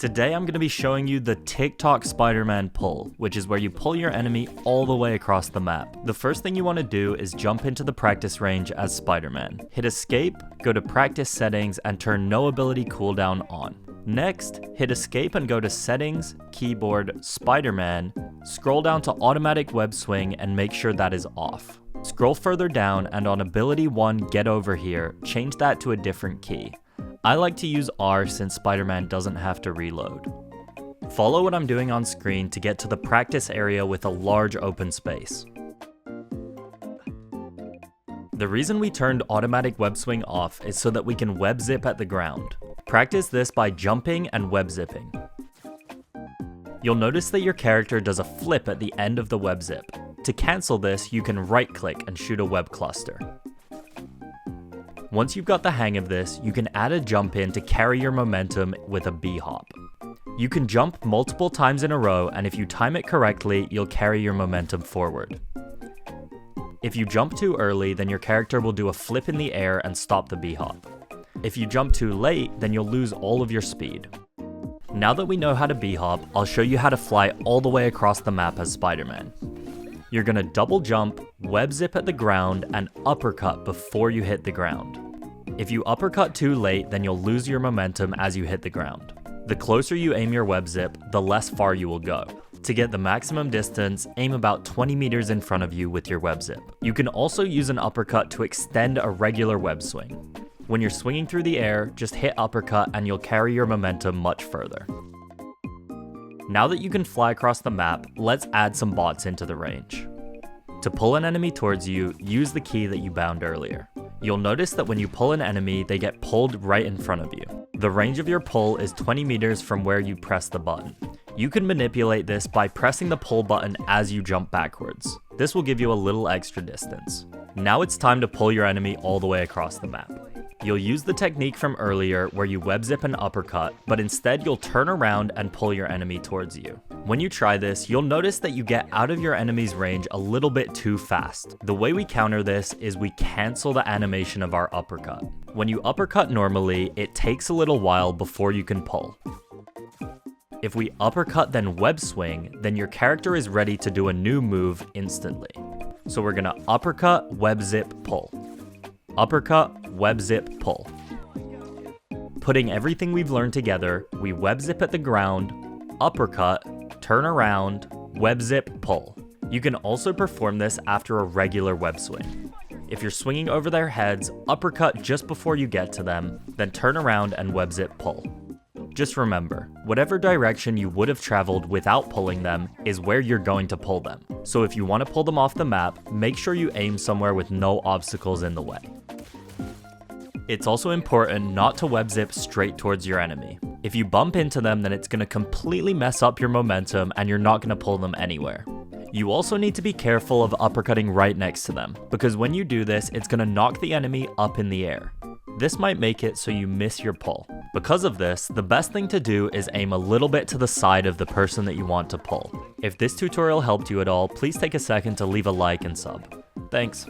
Today I'm going to be showing you the TikTok Spiderman pull, which is where you pull your enemy all the way across the map. The first thing you want to do is jump into the practice range as Spiderman. Hit escape, go to practice settings and turn no ability cooldown on. Next, hit escape and go to settings, keyboard, Spiderman, scroll down to automatic web swing and make sure that is off. Scroll further down and on ability 1 get over here, change that to a different key. I like to use R since Spiderman doesn't have to reload. Follow what I'm doing on screen to get to the practice area with a large open space. The reason we turned automatic web swing off is so that we can web zip at the ground. Practice this by jumping and web zipping. You'll notice that your character does a flip at the end of the web zip. To cancel this, you can right click and shoot a web cluster. Once you've got the hang of this, you can add a jump in to carry your momentum with a B-hop. You can jump multiple times in a row, and if you time it correctly, you'll carry your momentum forward. If you jump too early, then your character will do a flip in the air and stop the B-hop. If you jump too late, then you'll lose all of your speed. Now that we know how to B-hop, I'll show you how to fly all the way across the map as Spiderman. You're gonna double jump, web zip at the ground, and uppercut before you hit the ground. If you uppercut too late, then you'll lose your momentum as you hit the ground. The closer you aim your web zip, the less far you will go. To get the maximum distance, aim about 20 meters in front of you with your web zip. You can also use an uppercut to extend a regular web swing. When you're swinging through the air, just hit uppercut and you'll carry your momentum much further. Now that you can fly across the map, let's add some bots into the range. To pull an enemy towards you, use the key that you bound earlier. You'll notice that when you pull an enemy, they get pulled right in front of you. The range of your pull is 20 meters from where you press the button. You can manipulate this by pressing the pull button as you jump backwards. This will give you a little extra distance. Now it's time to pull your enemy all the way across the map. You'll use the technique from earlier where you web zip and uppercut, but instead you'll turn around and pull your enemy towards you. When you try this, you'll notice that you get out of your enemy's range a little bit too fast. The way we counter this is we cancel the animation of our uppercut. When you uppercut normally, it takes a little while before you can pull. If we uppercut then web swing, then your character is ready to do a new move instantly. So we're gonna uppercut, web zip, pull. Uppercut, web zip, pull. Putting everything we've learned together, we web zip at the ground, uppercut, turn around, web zip, pull. You can also perform this after a regular web swing. If you're swinging over their heads, uppercut just before you get to them, then turn around and web zip, pull. Just remember, whatever direction you would have traveled without pulling them is where you're going to pull them. So if you want to pull them off the map, make sure you aim somewhere with no obstacles in the way. It's also important not to web zip straight towards your enemy. If you bump into them, then it's going to completely mess up your momentum and you're not going to pull them anywhere. You also need to be careful of uppercutting right next to them, because when you do this, it's going to knock the enemy up in the air. This might make it so you miss your pull. Because of this, the best thing to do is aim a little bit to the side of the person that you want to pull. If this tutorial helped you at all, please take a second to leave a like and sub. Thanks.